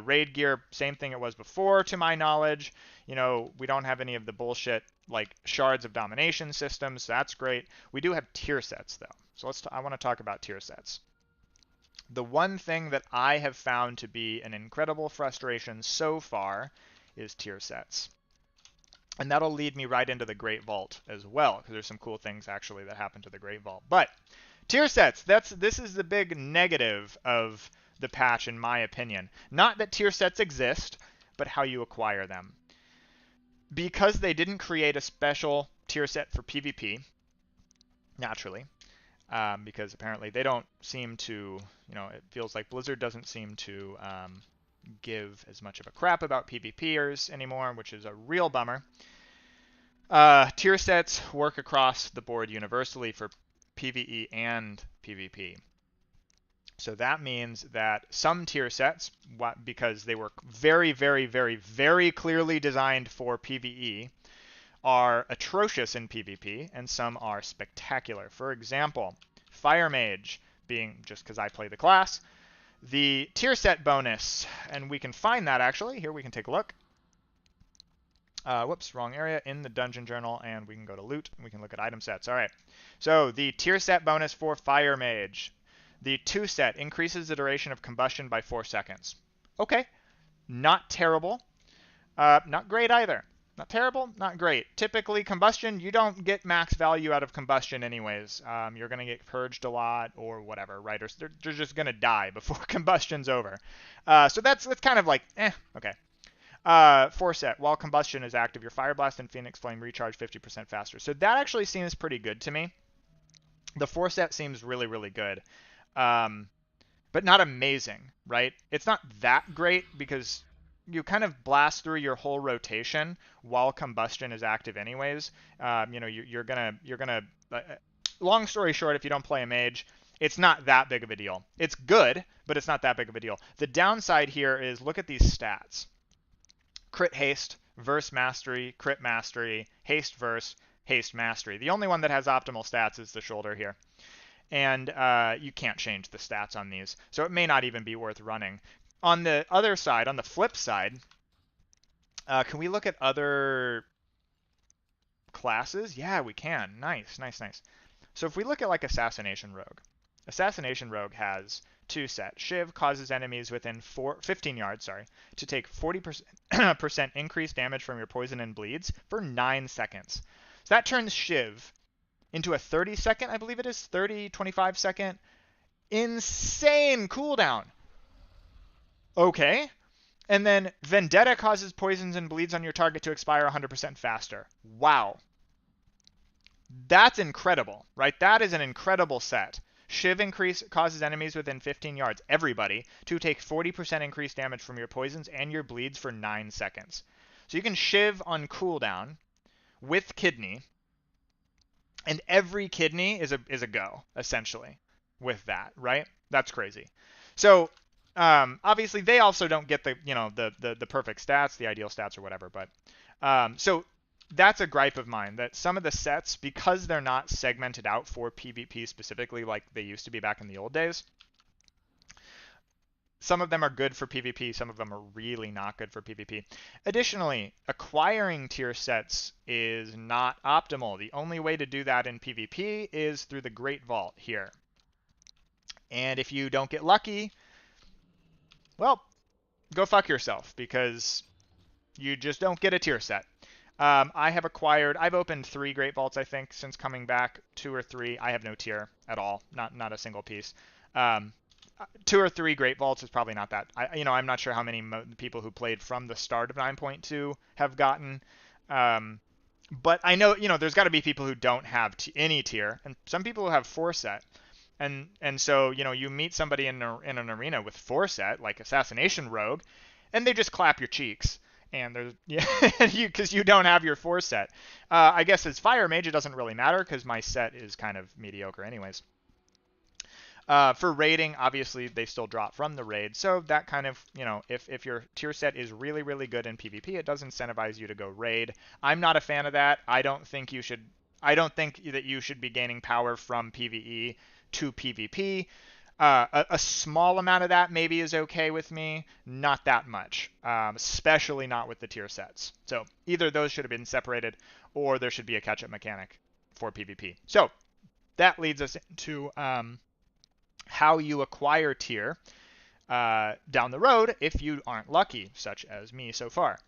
Raid gear, same thing it was before, to my knowledge. We don't have any of the bullshit like shards of domination systems, so that's great. We do have tier sets though, so I want to talk about tier sets. The one thing that I have found to be an incredible frustration so far is tier sets. And that'll lead me right into the Great Vault as well, because there's some cool things actually that happen to the Great Vault. But tier sets, this is the big negative of the patch in my opinion. Not that tier sets exist, but how you acquire them. Because they didn't create a special tier set for PvP, naturally, because apparently they don't seem to, it feels like Blizzard doesn't seem to give as much of a crap about PvPers anymore, which is a real bummer. Tier sets work across the board universally for PvE and PvP. So that means that some tier sets, because they were very, very, very, very clearly designed for PvE, are atrocious in PvP, and some are spectacular. For example, Fire Mage, being just because I play the class, the tier set bonus, and we can find that actually. Here we can take a look. Whoops, wrong area, in the dungeon journal, and we can go to loot, and we can look at item sets. All right, so the tier set bonus for Fire Mage. The 2 set increases the duration of combustion by 4 seconds. Okay, not terrible. Not great either. Not terrible, not great. Typically, combustion, you don't get max value out of combustion anyways. You're going to get purged a lot or whatever, right? Or they're just going to die before combustion's over. So that's kind of like, okay. 4 set, while combustion is active, your Fire Blast and Phoenix Flame recharge 50% faster. So that actually seems pretty good to me. The 4 set seems really, really good. But not amazing, right? It's not that great because you kind of blast through your whole rotation while combustion is active anyways. You're gonna long story short, if you don't play a mage, it's not that big of a deal. It's good, but it's not that big of a deal. The downside here is, look at these stats. Crit haste, verse mastery, crit mastery, haste verse, haste mastery. The only one that has optimal stats is the shoulder here. And you can't change the stats on these, so it may not even be worth running. On the other side, on the flip side, can we look at other classes? Yeah, we can. Nice, nice, nice. So if we look at like Assassination Rogue, Assassination Rogue has 2 set. Shiv causes enemies within 15 yards, to take 40% increased damage from your poison and bleeds for 9 seconds. So that turns Shiv into a 30-second, I believe it is, 30, 25-second, insane cooldown. Okay. And then Vendetta causes poisons and bleeds on your target to expire 100% faster. Wow. That's incredible, right? That is an incredible set. Shiv increase causes enemies within 15 yards, everybody, to take 40% increased damage from your poisons and your bleeds for 9 seconds. So you can Shiv on cooldown with Kidney, and every kidney is a go, essentially, with that, right? That's crazy. So obviously they also don't get the the perfect stats, the ideal stats or whatever, but so that's a gripe of mine, that some of the sets, because they're not segmented out for PvP specifically like they used to be back in the old days, some of them are good for PvP, some of them are really not good for PvP. Additionally, acquiring tier sets is not optimal. The only way to do that in PvP is through the Great Vault here. And if you don't get lucky, well, go fuck yourself, because you just don't get a tier set. I've opened 3 Great Vaults, I think, since coming back, 2 or 3. I have no tier at all, not a single piece. Um, 2 or 3 Great Vaults is probably not that. I'm not sure how many people who played from the start of 9.2 have gotten. But I know, there's got to be people who don't have any tier, and some people who have 4 set. And so, you meet somebody in an arena with 4 set, like Assassination Rogue, and they just clap your cheeks. And there's, yeah, because you don't have your 4 set. I guess as Fire Mage, it doesn't really matter because my set is kind of mediocre anyways. For raiding, obviously, they still drop from the raid. So that kind of, if your tier set is really, really good in PvP, it does incentivize you to go raid. I'm not a fan of that. I don't think that you should be gaining power from PvE to PvP. A small amount of that maybe is okay with me, not that much, especially not with the tier sets. So either those should have been separated, or there should be a catch-up mechanic for PvP. So that leads us into how you acquire tier down the road if you aren't lucky, such as me so far.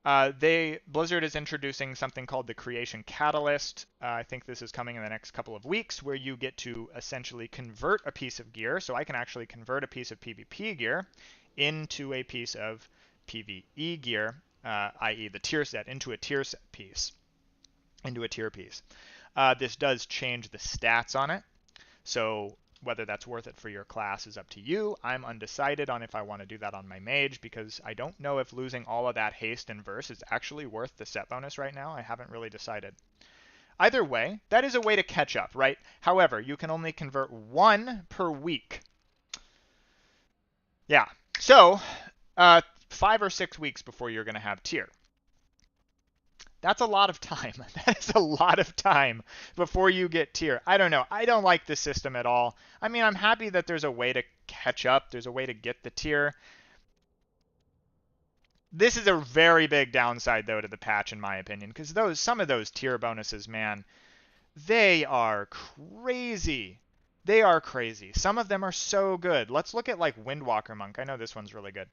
Blizzard is introducing something called the Creation Catalyst. I think this is coming in the next couple of weeks, where you get to essentially convert a piece of gear. So I can actually convert a piece of PvP gear into a piece of PvE gear, i.e. the tier set, into a tier set piece, into a tier piece. This does change the stats on it. So whether that's worth it for your class is up to you. I'm undecided on if I want to do that on my mage, because I don't know if losing all of that haste and verse is actually worth the set bonus right now. I haven't really decided. Either way, that is a way to catch up, right? However, you can only convert 1 per week. Yeah, so 5 or 6 weeks before you're going to have tier. That's a lot of time. That is a lot of time before you get tier. I don't know. I don't like this system at all. I mean, I'm happy that there's a way to catch up. There's a way to get the tier. This is a very big downside, though, to the patch, in my opinion, because some of those tier bonuses, man, they are crazy. They are crazy. Some of them are so good. Let's look at, like, Windwalker Monk. I know this one's really good.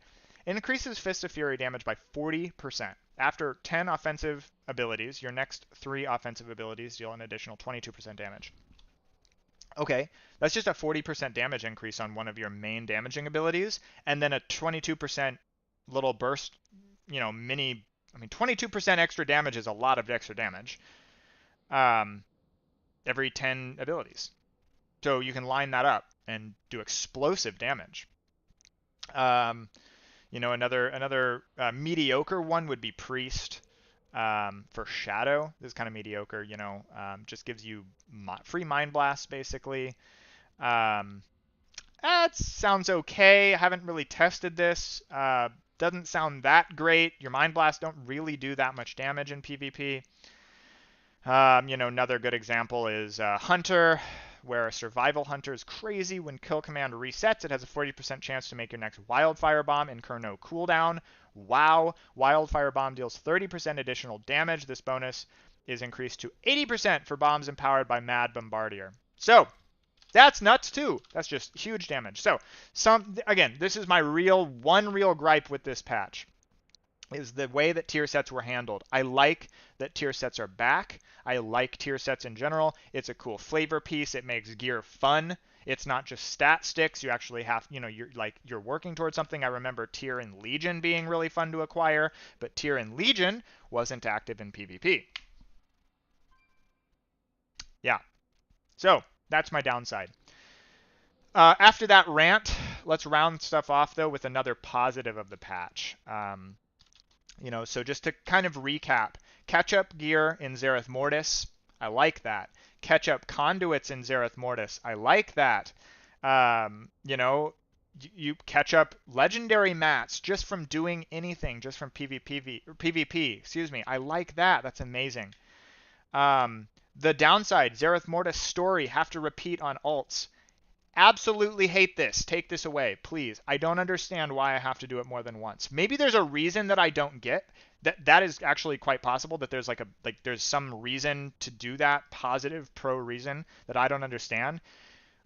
It increases Fist of Fury damage by 40%. After 10 offensive abilities, your next 3 offensive abilities deal an additional 22% damage. Okay, that's just a 40% damage increase on one of your main damaging abilities, and then a 22% little burst, 22% extra damage is a lot of extra damage. Every 10 abilities. So you can line that up and do explosive damage. Another mediocre one would be Priest for Shadow. This is kind of mediocre, just gives you free Mind Blast, basically. That sounds okay. I haven't really tested this. Doesn't sound that great. Your Mind Blast don't really do that much damage in PvP. Another good example is Hunter, where a survival hunter is crazy. When kill command resets, it has a 40% chance to make your next wildfire bomb incur no cooldown. Wow. Wildfire bomb deals 30% additional damage. This bonus is increased to 80% for bombs empowered by Mad Bombardier. So that's nuts too. That's just huge damage. So again, this is my one real gripe with this patch, is the way that tier sets were handled. I like that tier sets are back. I like tier sets in general. It's a cool flavor piece. It makes gear fun. It's not just stat sticks. You actually have, you're working towards something. I remember tier in Legion being really fun to acquire, but tier in Legion wasn't active in PvP. Yeah. So that's my downside. After that rant, let's round stuff off though with another positive of the patch. So just to kind of recap, catch-up gear in Zereth Mortis, I like that. Catch-up conduits in Zereth Mortis, I like that. You catch up legendary mats just from doing anything, just from PvP, excuse me. I like that. That's amazing. The downside, Zereth Mortis story, have to repeat on alts. Absolutely hate this. Take this away, please. I don't understand why I have to do it more than once. Maybe there's a reason that I don't get. That is actually quite possible, that there's there's some reason to do that, positive pro reason that I don't understand.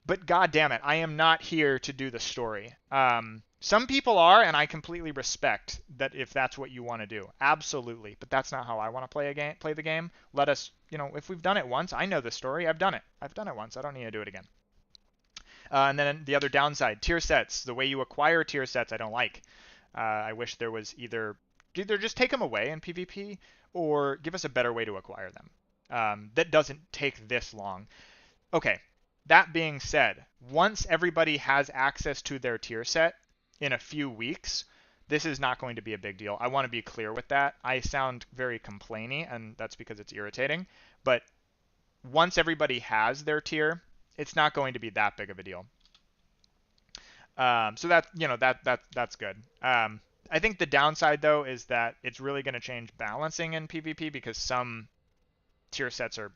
But god damn it, I am not here to do the story. Some people are, and I completely respect that if that's what you want to do. Absolutely. But that's not how I want to play the game. Let us, if we've done it once, I know the story. I've done it. I've done it once. I don't need to do it again. And then the other downside, tier sets. The way you acquire tier sets, I don't like. I wish there was either just take them away in PvP or give us a better way to acquire them. That doesn't take this long. Okay, that being said, once everybody has access to their tier set in a few weeks, this is not going to be a big deal. I want to be clear with that. I sound very complainy, and that's because it's irritating. But once everybody has their tier, it's not going to be that big of a deal. So that's good. I think the downside though is that it's really going to change balancing in PvP because some tier sets are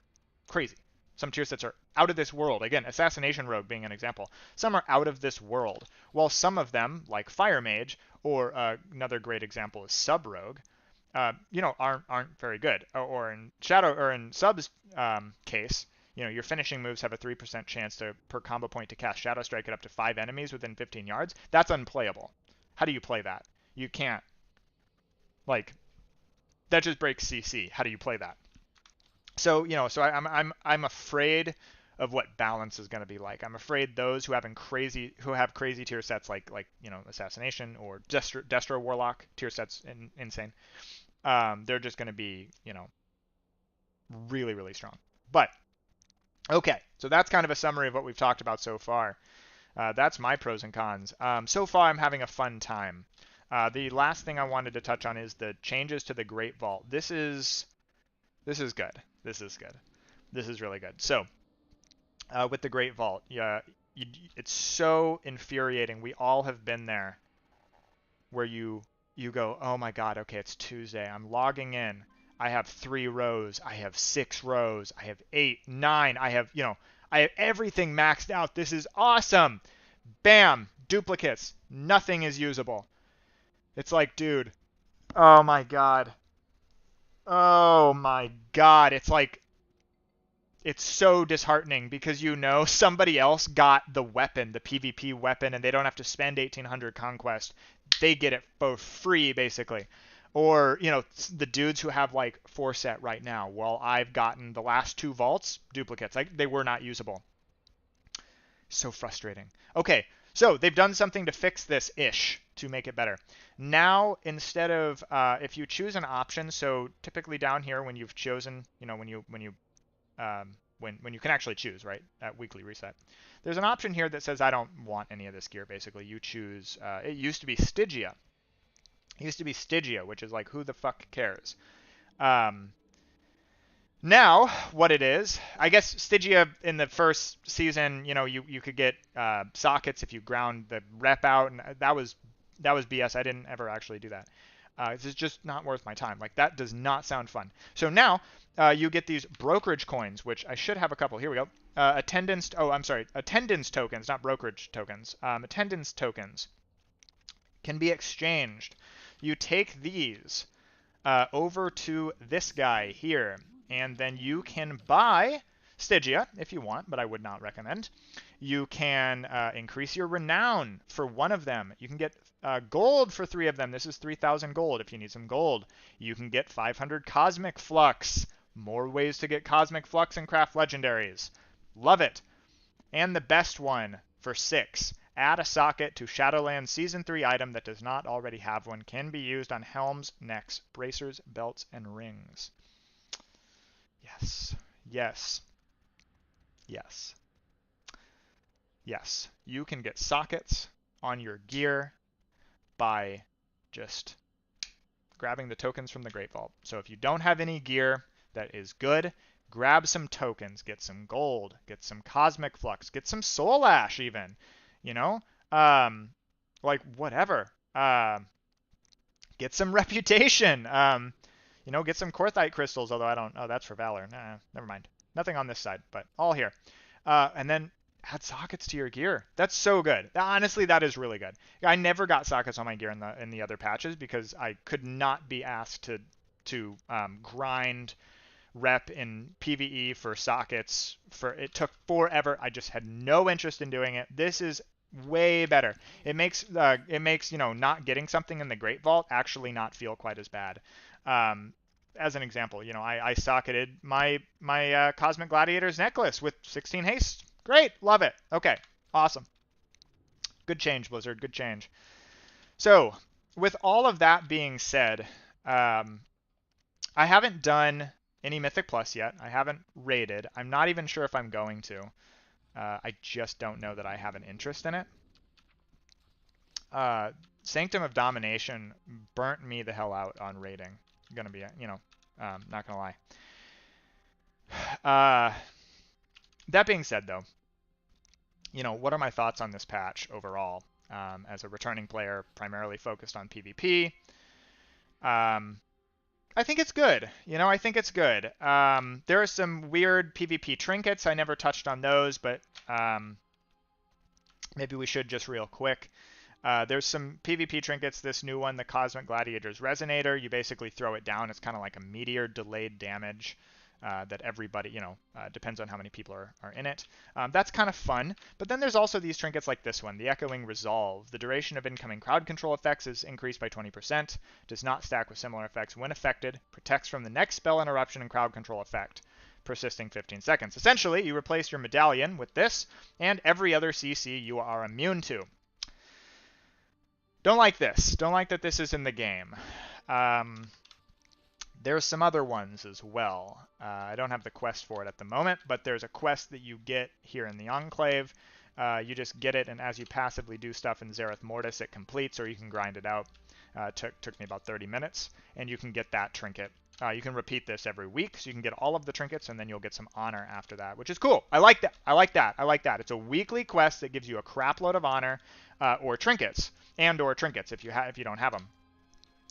crazy. Some tier sets are out of this world. Again, Assassination Rogue being an example. Some are out of this world, while some of them, like Fire Mage, or another great example is Sub Rogue, aren't very good. Or in Shadow, or in Sub's case, your finishing moves have a 3% chance per combo point to cast Shadow Strike at up to 5 enemies within 15 yards. That's unplayable. How do you play that? You can't. Like, that just breaks CC. How do you play that? So I'm afraid of what balance is going to be like. I'm afraid those who have crazy tier sets like Assassination or Destro Warlock tier sets insane. They're just going to be really, really strong. But okay, so that's kind of a summary of what we've talked about so far. That's my pros and cons. So far, I'm having a fun time. The last thing I wanted to touch on is the changes to the Great Vault. This is good. This is good. This is really good. So, with the Great Vault, it's so infuriating. We all have been there, where you go, oh my god, okay, it's Tuesday. I'm logging in. I have 3 rows. I have 6 rows. I have 8, 9. I have everything maxed out. This is awesome. Bam, duplicates. Nothing is usable. It's like, dude, oh my god. Oh my god, it's so disheartening because somebody else got the weapon, the PvP weapon, and they don't have to spend 1800 conquest. They get it for free, basically. Or, the dudes who have like 4 set right now. Well, I've gotten the last 2 vaults, duplicates. They were not usable. So frustrating. Okay, so they've done something to fix this-ish, to make it better. Now, instead of, if you choose an option, so typically down here when you've chosen, when you can actually choose, right, at weekly reset, there's an option here that says I don't want any of this gear, basically. You choose, it used to be Stygia. It used to be Stygia, which is like, who the fuck cares? Now, what it is, I guess Stygia in the first season, you could get sockets if you ground the rep out, and that was BS. I didn't ever actually do that. This is just not worth my time. Like, that does not sound fun. So now you get these brokerage coins, which I should have a couple. Here we go. Attendance tokens, not brokerage tokens. Attendance tokens can be exchanged. You take these over to this guy here, and then you can buy Stygia if you want, but I would not recommend. You can increase your renown for 1 of them. You can get gold for 3 of them. This is 3,000 gold if you need some gold. You can get 500 cosmic flux. More ways to get cosmic flux and craft legendaries. Love it. And the best one for 6. Add a socket to Shadowlands Season 3 item that does not already have one. Can be used on helms, necks, bracers, belts, and rings. Yes. Yes. Yes. Yes. You can get sockets on your gear by just grabbing the tokens from the Great Vault. So if you don't have any gear that is good, grab some tokens, get some gold, get some cosmic flux, get some soul ash even, like whatever. Get some reputation, get some Korthite crystals, although I don't, that's for Valor. Nah, never mind. Nothing on this side, but all here. And then add sockets to your gear. That's so good. Honestly, that is really good. I never got sockets on my gear in the other patches because I could not be asked to grind rep in PvE for sockets. It took forever. I just had no interest in doing it. This is way better. It makes not getting something in the Great Vault actually not feel quite as bad. Um, as an example, I socketed my Cosmic Gladiator's necklace with 16 haste. Great, love it. Okay, awesome. Good change, Blizzard. Good change. So, with all of that being said, um, I haven't done any Mythic Plus yet. I haven't raided. I'm not even sure if I'm going to. I just don't know that I have an interest in it. Sanctum of Domination burnt me the hell out on raiding. Gonna be, not gonna lie. That being said, though, what are my thoughts on this patch overall? As a returning player, primarily focused on PvP, I think it's good. I think it's good. There are some weird PvP trinkets. I never touched on those, but maybe we should just real quick. There's some PvP trinkets. This new one, the Cosmic Gladiator's Resonator, you basically throw it down. It's kind of like a meteor delayed damage that everybody, depends on how many people are in it. That's kind of fun. But then there's also these trinkets like this one, the Echoing Resolve. The duration of incoming crowd control effects is increased by 20%, does not stack with similar effects when affected, protects from the next spell interruption and crowd control effect, persisting 15 seconds. Essentially, you replace your medallion with this and every other CC you are immune to. Don't like this. Don't like that this is in the game. There's some other ones as well. I don't have the quest for it at the moment, but there's a quest that you get here in the Enclave. You just get it, and as you passively do stuff in Zereth Mortis, it completes, or you can grind it out. Took me about 30 minutes, and you can get that trinket. You can repeat this every week, so you can get all of the trinkets, and then you'll get some honor after that, which is cool. I like that. I like that. I like that. It's a weekly quest that gives you a crap load of honor or trinkets, or trinkets if you don't have them.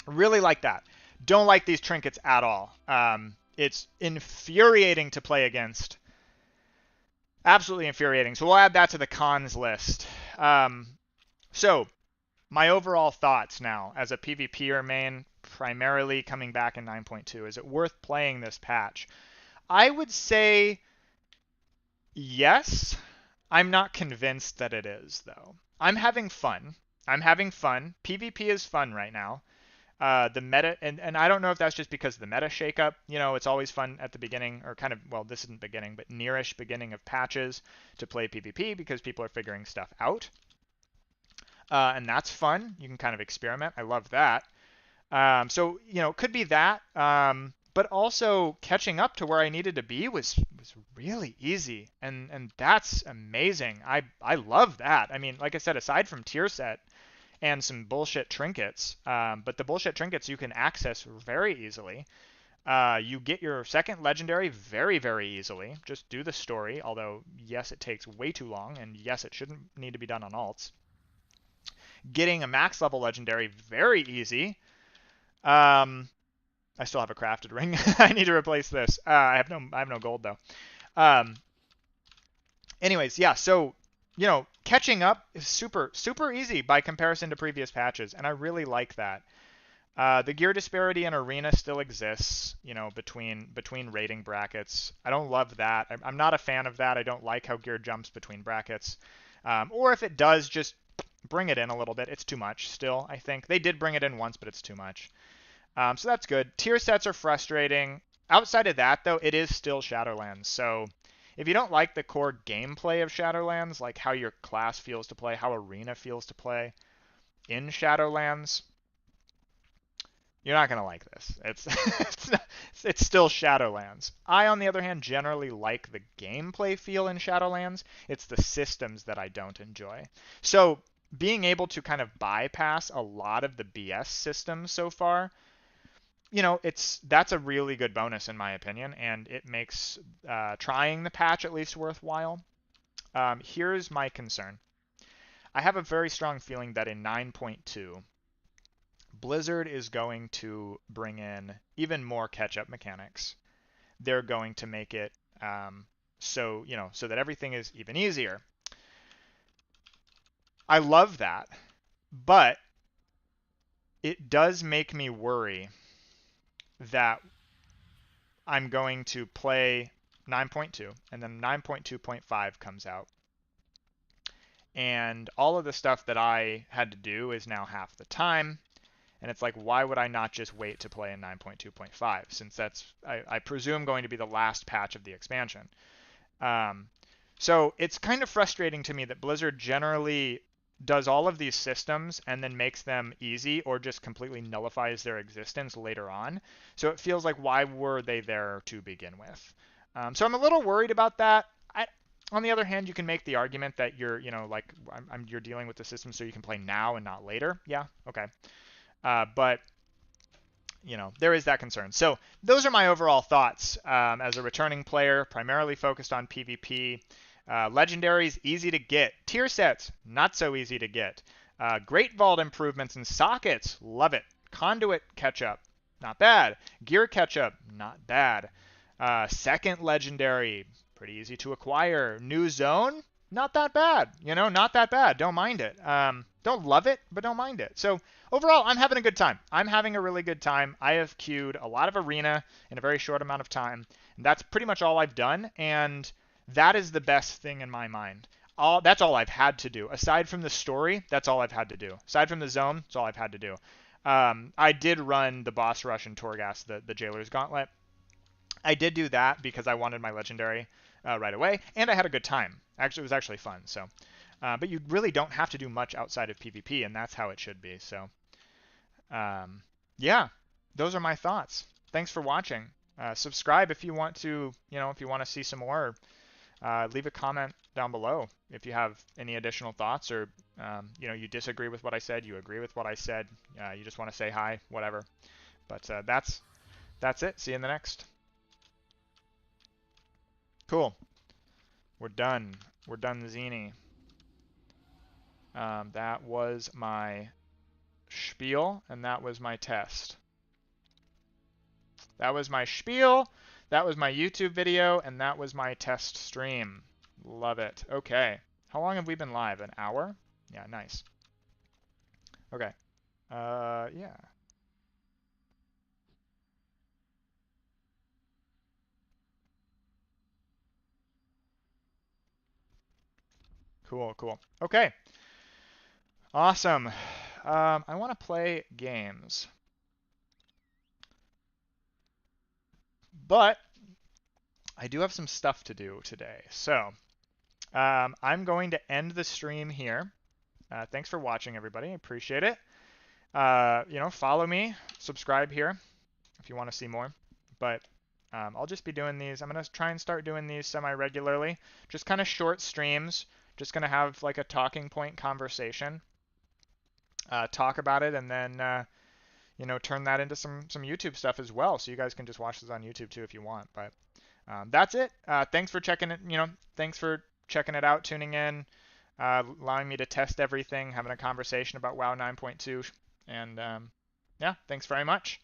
Really like that. Don't like these trinkets at all. It's infuriating to play against. Absolutely infuriating. So we'll add that to the cons list. So my overall thoughts now as a PvPer main, primarily coming back in 9.2. Is it worth playing this patch? I would say yes. I'm not convinced that it is, though. I'm having fun. PvP is fun right now. The meta, and I don't know if that's just because of the meta shakeup. It's always fun at the beginning, or kind of, well, this isn't beginning, but nearish beginning of patches to play PvP because people are figuring stuff out. And that's fun. You can kind of experiment. I love that. So, it could be that. But also catching up to where I needed to be was really easy. And that's amazing. I love that. I mean, like I said, aside from tier set and some bullshit trinkets, but the bullshit trinkets you can access very easily. You get your second legendary very, very easily. Just do the story, although, yes, it takes way too long, and yes, it shouldn't need to be done on alts. Getting a max level legendary, very easy. I still have a crafted ring. I need to replace this. I have no gold, though. Anyways, yeah, so catching up is super, super easy by comparison to previous patches, and I really like that. The gear disparity in Arena still exists, between rating brackets. I don't love that. I'm not a fan of that. I don't like how gear jumps between brackets. Or if it does, just bring it in a little bit. It's too much still, I think. They did bring it in once, but it's too much. So that's good. Tier sets are frustrating. Outside of that, though, it is still Shadowlands, so if you don't like the core gameplay of Shadowlands, like how your class feels to play, how Arena feels to play in Shadowlands, you're not going to like this. It's still Shadowlands. I, on the other hand, generally like the gameplay feel in Shadowlands. It's the systems that I don't enjoy. So being able to kind of bypass a lot of the BS systems so far, that's a really good bonus in my opinion, and it makes trying the patch at least worthwhile. Here's my concern. I have a very strong feeling that in 9.2, Blizzard is going to bring in even more catch-up mechanics. They're going to make it so that everything is even easier. I love that, but it does make me worry that I'm going to play 9.2, and then 9.2.5 comes out. And all of the stuff that I had to do is now half the time. And it's like, why would I not just wait to play in 9.2.5, since that's, I presume, going to be the last patch of the expansion. So it's kind of frustrating to me that Blizzard generally does all of these systems and then makes them easy or just completely nullifies their existence later on. So it feels like, why were they there to begin with? So I'm a little worried about that. On the other hand, you can make the argument that you're, like you're dealing with the system so you can play now and not later. Yeah, okay. But there is that concern. So those are my overall thoughts as a returning player, primarily focused on PvP. Legendaries, easy to get. Tier sets, not so easy to get. Great Vault improvements and sockets, love it. Conduit catch-up, not bad. Gear catch-up, not bad. Second legendary, pretty easy to acquire. New zone, not that bad. Not that bad. Don't mind it. Don't love it, but don't mind it. So overall, I'm having a good time. I'm having a really good time. I have queued a lot of arena in a very short amount of time. And that's pretty much all I've done, and that is the best thing in my mind. That's all I've had to do. Aside from the story, that's all I've had to do. Aside from the zone, that's all I've had to do. I did run the boss rush in Torghast, the Jailer's Gauntlet. I did do that because I wanted my legendary right away, and I had a good time. Actually, it was actually fun. So, but you really don't have to do much outside of PvP, and that's how it should be. So, yeah, those are my thoughts. Thanks for watching. Subscribe if you want to, if you want to see some more. Leave a comment down below if you have any additional thoughts, or you disagree with what I said, you agree with what I said, you just want to say hi, whatever. But that's it. See you in the next. Cool. We're done. We're done, Zini. That was my spiel, and that was my test. That was my spiel, that was my YouTube video, and that was my test stream. Love it. Okay. How long have we been live? An hour? Yeah, nice. Okay. Yeah. Cool, cool. Okay. Awesome. I want to play games. But I do have some stuff to do today. So I'm going to end the stream here. Thanks for watching, everybody. I appreciate it. Follow me, subscribe here if you want to see more. But I'll just be doing these. I'm going to try and start doing these semi-regularly. Just kind of short streams. Just going to have like a talking point conversation. Talk about it, and then turn that into some YouTube stuff as well. So you guys can just watch this on YouTube too if you want. But that's it. Thanks for checking it. Thanks for checking it out, tuning in, allowing me to test everything, having a conversation about WoW 9.2, and yeah, thanks very much.